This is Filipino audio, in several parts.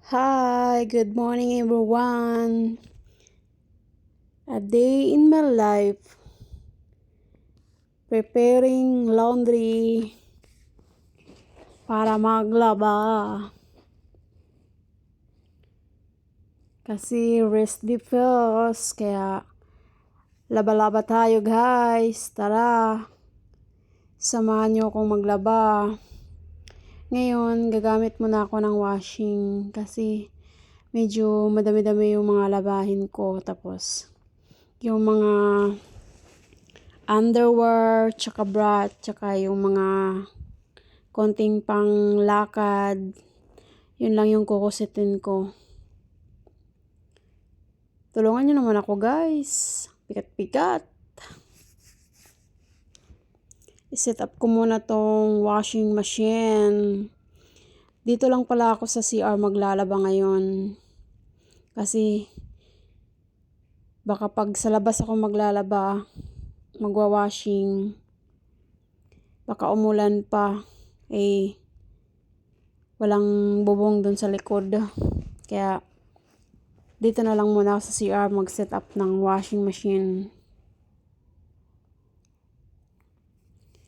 Hi, good morning everyone. A day in my life, preparing laundry para maglaba. Kasi rest the feels, kaya laba-laba tayo guys. Tara, samahan nyo akong maglaba. Ngayon, gagamit muna ako ng washing kasi medyo madami-dami yung mga labahin ko. Tapos, yung mga underwear, tsaka bra, tsaka yung mga konting pang lakad. Yun lang yung kukusitin ko. Tulungan nyo naman ako guys. Pikat-pikat. I-set up ko muna tong washing machine. Dito lang pala ako sa CR maglalaba ngayon. Kasi baka pag sa labas ako maglalaba, magwa-washing, baka umulan pa. Walang bubong dun sa likod. Kaya dito na lang muna ako sa CR mag-set up ng washing machine.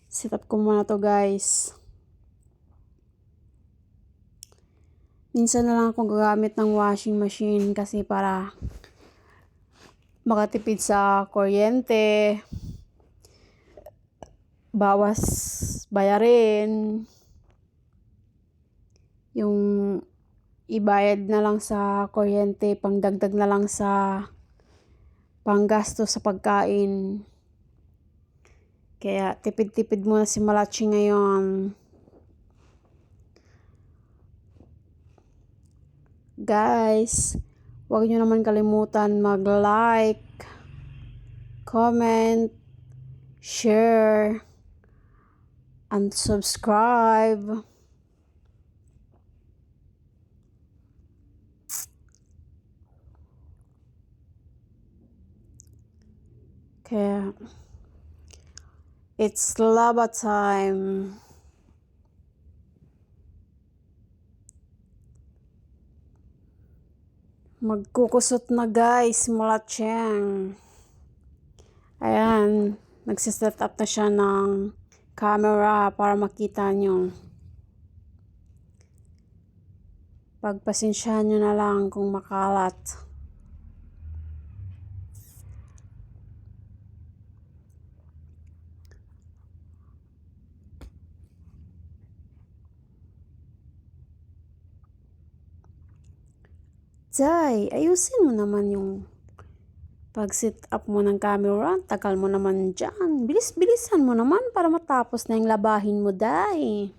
Set up ko muna to guys. Minsan na lang ako gagamit ng washing machine kasi para makatipid sa kuryente, bawas bayarin, yung ibayad na lang sa kuryente, pangdagdag na lang sa panggasto sa pagkain. Kaya tipid-tipid muna si Malachi ngayon. Guys, huwag nyo naman kalimutan mag-like, comment, share, and subscribe. Kaya it's laba time. Magkukusot na guys, Malacheng. Ayan, nagsiset up na siya ng camera para makita nyo. Pagpasensyahan nyo na lang kung makalat. Jay, ayusin mo naman yung pag-set up mo ng camera. Tagal mo naman dyan. Bilis-bilisan mo naman para matapos na yung labahin mo, Day.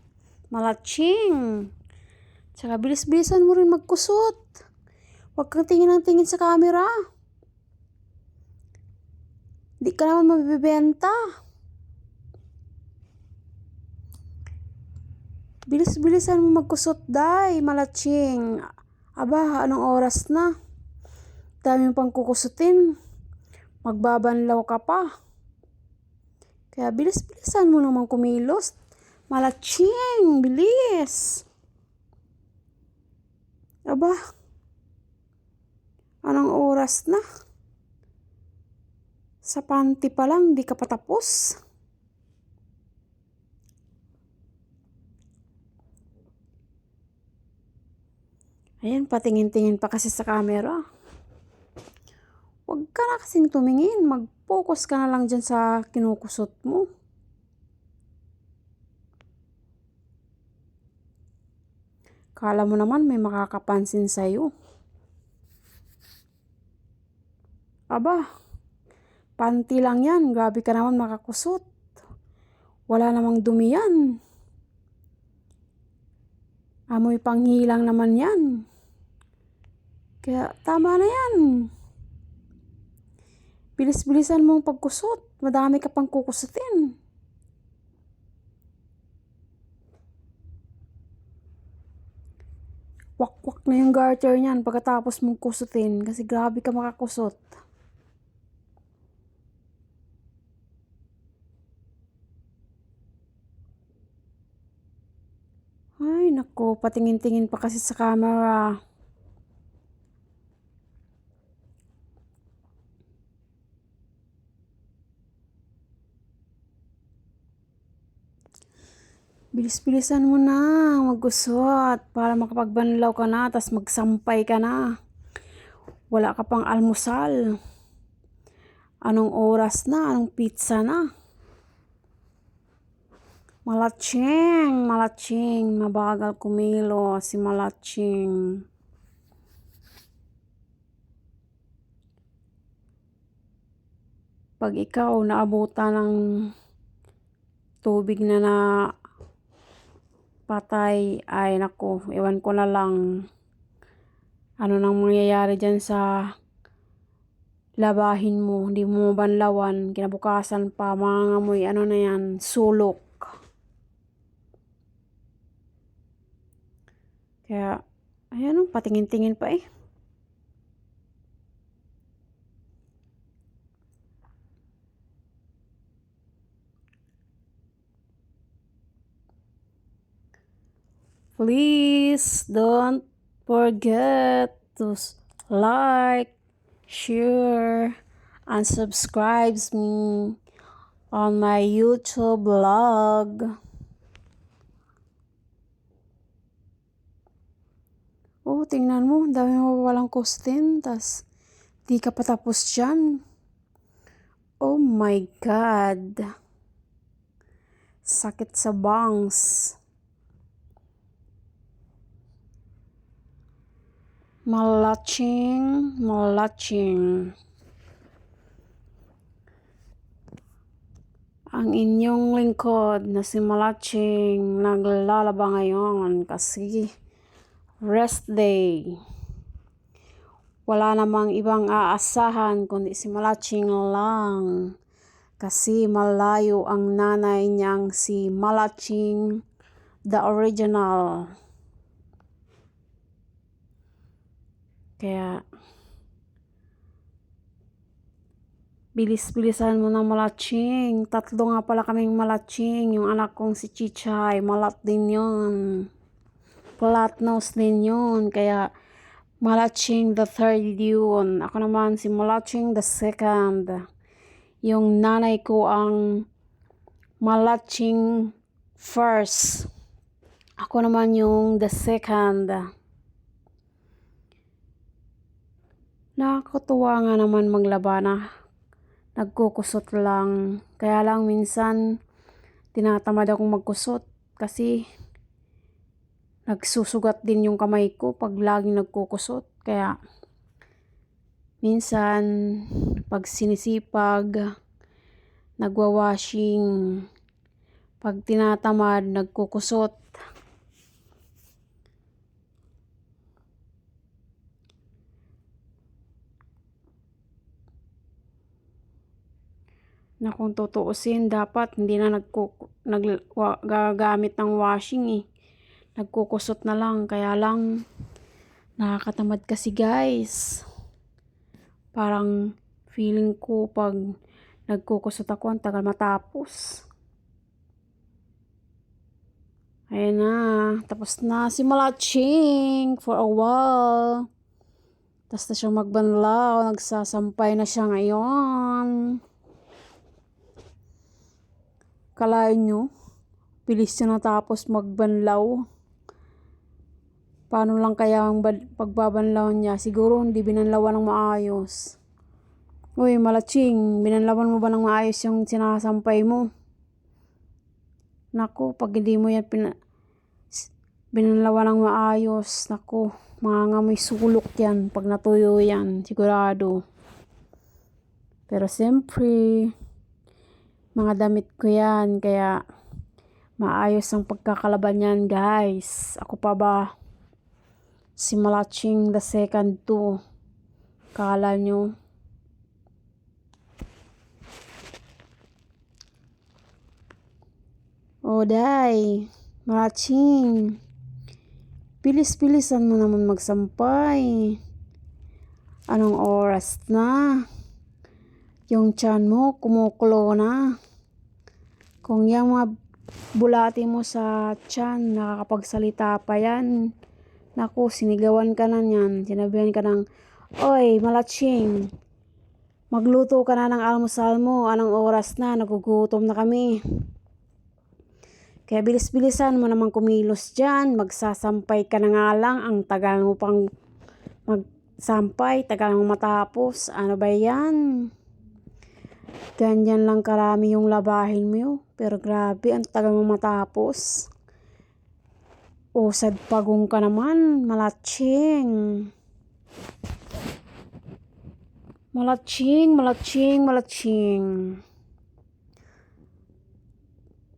Malaching. Tsaka bilis-bilisan mo rin magkusot. Huwag kang tingin ng tingin sa camera. Di ka naman mabibenta. Bilis-bilisan mo magkusot, Day. Malaching. Aba, anong oras na? Dami pang kukusutin. Magbabanlaw ka pa. Kaya bilis-bilisan mo naman kumilos. Malaching, bilis. Aba, anong oras na? Sa panty pa lang, di ka pa tapos. Ayan, patingin-tingin pa kasi sa camera. Huwag ka na kasing tumingin. Mag-focus ka na lang dyan sa kinukusot mo. Kala mo naman may makakapansin sa'yo. Aba, panty lang yan. Grabe ka naman makakusot. Wala namang dumi yan. Amoy panghilang naman yan. Kaya tama na yan. Bilis-bilisan mong pagkusot. Madami ka pang kukusutin. Wak-wak na yung garter niyan pagkatapos mong kusutin. Kasi grabe ka makakusot. Ay, naku. Patingin-tingin pa kasi sa camera. Bilis-bilisan mo na magusot para makapagbanlaw ka na, tas magsampay ka na. Wala ka pang almusal. Anong oras na? Anong pizza na? Malatsing, mabagal kumilo si Malatsing. Pag ikaw naabutan ng tubig na patay, ay nako, iwan ko na lang ano nang mangyayari dyan sa labahin mo. Hindi mo mabanlawan, kinabukasan pa mangangamoy ano na yan, sulok. Kaya ayan, patingin-tingin pa eh. Please don't forget to like, share, and subscribe me on my YouTube vlog. Oh, tingnan mo, ang dami mo walang kustin, tas di ka patapos dyan. Oh my God. Sakit sa bangs. Malatsing. Ang inyong lingkod na si Malatsing naglalaba ngayon kasi rest day. Wala namang ibang aasahan kundi si Malatsing lang. Kasi malayo ang nanay niyang si Malatsing, the original. Kaya bilis-bilisan mo na Malatsing. 3 nga pala kaming Malatsing. Yung anak kong si Chichay, malat din yun. Flat nose din yun. Kaya Malatsing the 3rd yun. Ako naman si Malatsing the 2nd. Yung nanay ko ang Malatsing 1st. Ako naman yung the 2nd. Nakakatuwa nga naman maglaba na. Nagkukusot lang. Kaya lang minsan tinatamad akong magkusot kasi nagsusugat din yung kamay ko pag laging nagkukusot. Kaya minsan pag sinisipag, nagwa-washing. Pag tinatamad, nagkukusot. Na kung tutuusin, dapat hindi na gagamit ng washing eh. Nagkukusot na lang. Kaya lang, nakakatamad kasi guys. Parang feeling ko pag nagkukusot ako, ang tagal matapos. Ayan na. Tapos na si Malatsing for a while. Tapos na siyang magbanlaw. Nagsasampay na siya ngayon. Kalain nyo, bilis siya natapos magbanlaw. Paano lang kaya ang pagbabanlaw niya? Siguro hindi binanlawan ng maayos. Uy, Malatsing, binanlawan mo ba ng maayos yung sinasampay mo? Naku, pag hindi mo yan binanlawan ng maayos, naku, mangangamoy sulok yan pag natuyo yan, sigurado. Pero siyempre, mga damit ko yan, kaya maayos ang pagkakalaban yan guys. Ako pa ba? Si Malatsing the 2nd too. Kala nyo? O day, Malatsing, bilis-bilisan mo naman magsampay. Anong oras na? Yung tiyan mo kumukulo na. Kung yung mga bulati mo sa tiyan, nakakapagsalita pa yan. Naku, sinigawan ka na yan. Sinabihan ka ng, oy, Malatsing, magluto ka na ng almusal mo. Anong oras na? Nagugutom na kami. Kaya bilis-bilisan mo naman kumilos dyan. Magsasampay ka na nga lang. Ang tagal mo pang magsampay. Tagal mo matapos. Ano ba yan? Ganyan lang karami yung labahin mo. Pero grabe, ang tagal mo matapos. Usad pagong ka naman. Malatsing. Malatsing, malatsing, malatsing.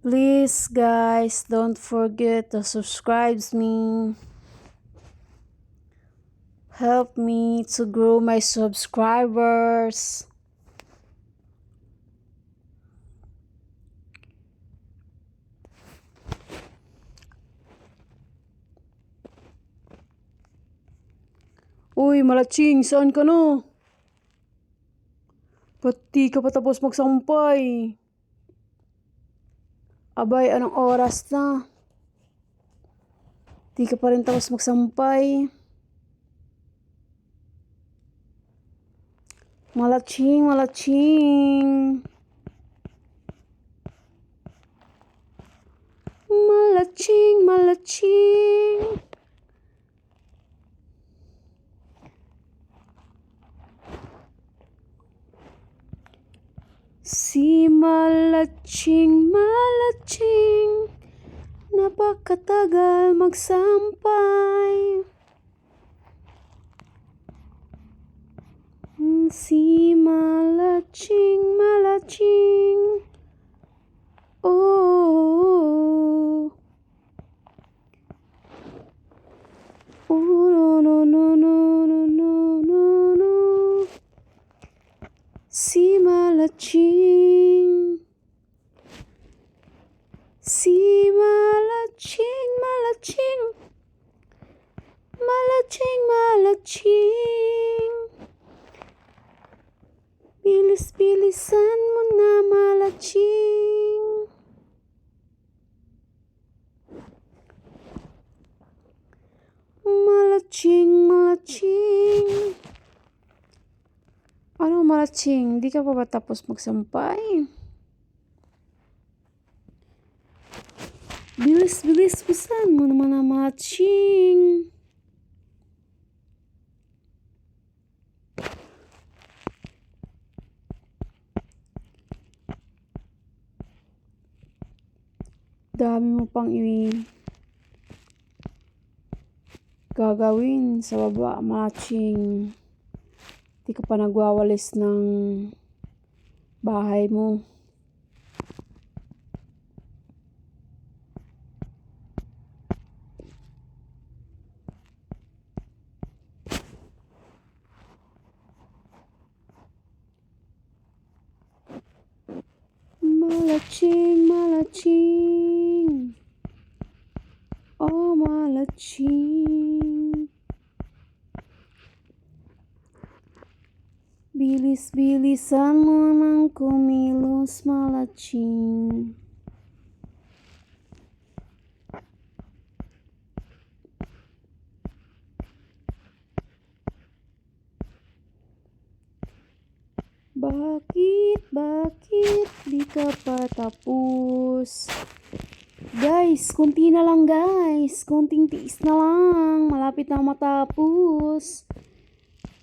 Please guys, don't forget to subscribe me. Help me to grow my subscribers. Uy, malatsing, saan ka na? Ba't di ka pa tapos magsampay? Abay, anong oras na? Di ka pa rin tapos magsampay. Malatsing, malatsing. Malatsing, malatsing. Si malatsing, malatsing, napakatagal magsampay. Si malatsing, malatsing, oh, oh, no, no, no, no, no, no, no. Si malatsing, si malatsing, malatsing, malatsing, malatsing. Bilis-bilisan mo na, malatsing. Malatsing, malatsing. Ano malatsing? Di ka pa ba tapos magsampay? Bilis-bilisan mo naman na, malatsing. Dami mo pang gagawin sa baba, malatsing. Di ka pa nagwawalis ng bahay mo. Malatsing, malatsing. Oh, malatsing. Bilis-bilisan mo nang kumilos, malatsing. Bakit di ka pa tapos? Guys, konti na lang guys. Konting tiis na lang. Malapit na matapos.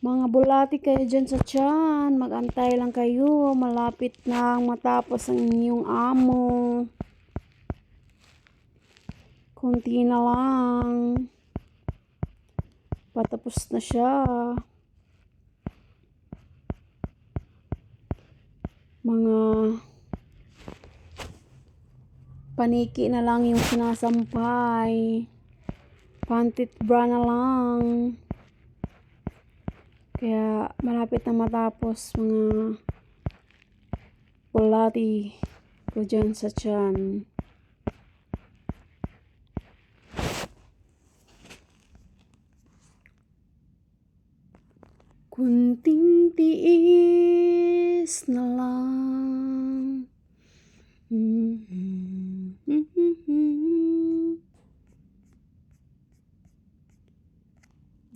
Mga bulati kayo dyan sa tiyan. Mag-antay lang kayo. Malapit na matapos ang inyong amo. Konti na lang. Patapos na siya. Mga paniki na lang yung sinasampay. Pantit bra na lang. Kaya malapit na matapos mga bulati ko dyan sa tiyan. Kunting tiis na lang.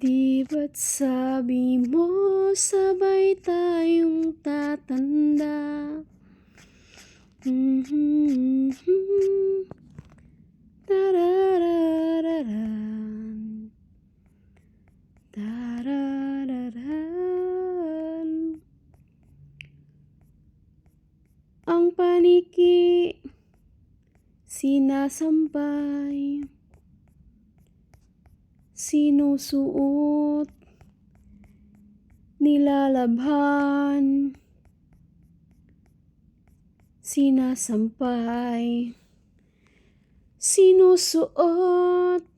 Di ba't sabi mo sabay tayong tatanda? Tararararan. Tararararan. Ang paniki sinasampay, sinusuot, nilalabhan, sinasampay, sinusuot.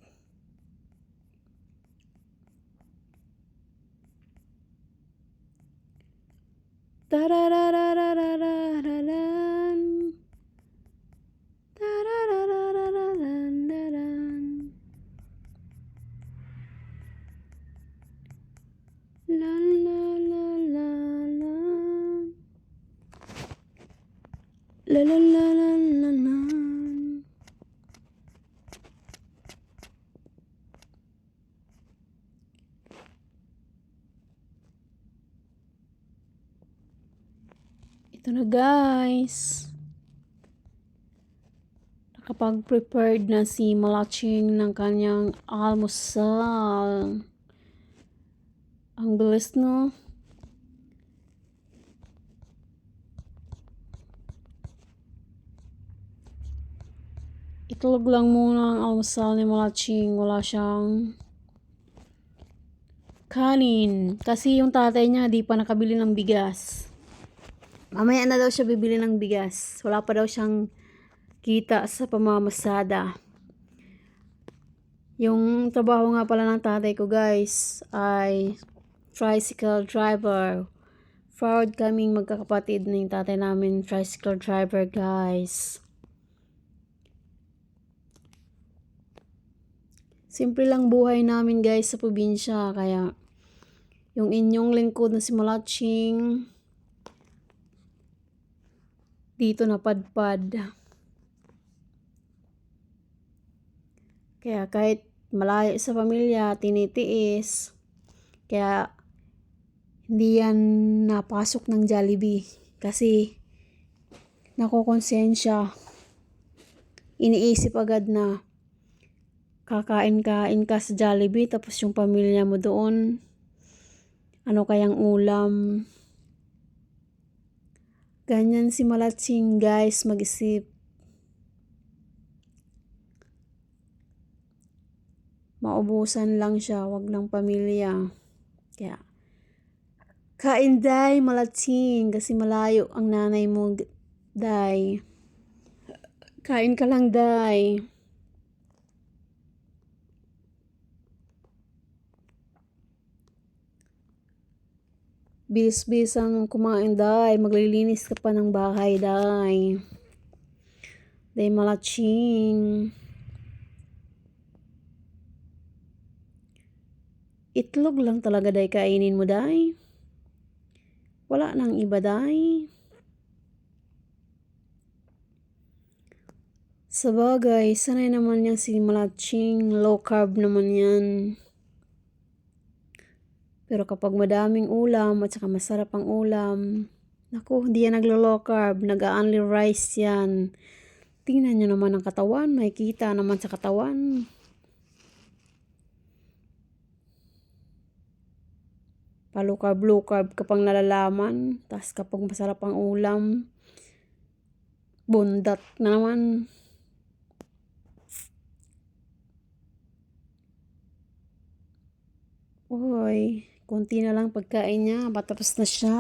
Tararararararan. Tararararararan. La la la la la. La la la la la la. Ito na guys. Nakapag-prepared na si Malaching ng kanyang almusal. Ang bilis no? Itlog lang muna ang almusal ni Malaching. Wala siyang kanin. Kasi yung tatay niya di pa nakabili ng bigas. Mamaya na daw siya bibili ng bigas. Wala pa daw siyang kita sa pamamasada. Yung trabaho nga pala ng tatay ko guys ay tricycle driver. Proud kaming magkakapatid ng tatay namin tricycle driver guys. Simple lang buhay namin guys sa probinsya. Kaya yung inyong lingkod na si Malaching dito napadpad. Kaya kahit malayo sa pamilya, tinitiis. Kaya hindi yan napasok ng Jollibee. Kasi nakokonsensya. Iniisip agad na kakain-kain ka sa Jollibee tapos yung pamilya mo doon. Ano kayang ulam? Ganyan si Malaching guys mag-isip. Maubusan lang siya, wag ng pamilya. Kaya kain day Malaching kasi malayo ang nanay mo day. Kain ka lang day. Bilis-bilisang kumain day, maglilinis ka pa ng bahay day. Day Malaching. Itlog lang talaga day kainin mo day. Wala nang iba day. Sabagay, sanay naman yan si Malaching, low carb naman yan. Pero kapag madaming ulam at saka masarap ang ulam, naku, hindi yan naglo-low carb, nag-only rice yan. Tingnan nyo naman ang katawan, makikita naman sa katawan. Low carb kapag nalalaman. Tapos kapag masarap ang ulam, bundat na naman. Uy, konti na lang pagkain niya, patapos na siya.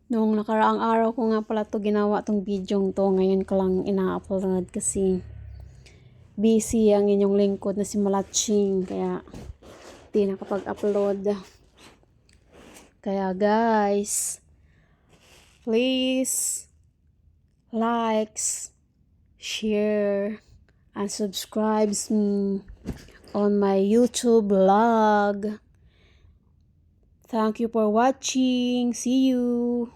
Noong nakaraang araw ko nga pala to ginawa tong video to. Ngayon ko lang ina-upload kasi busy ang inyong lingkod na si Malaching. Kaya di nakapag-upload. Kaya guys, please likes, share, and subscribe me on my YouTube vlog. Thank you for watching. See you.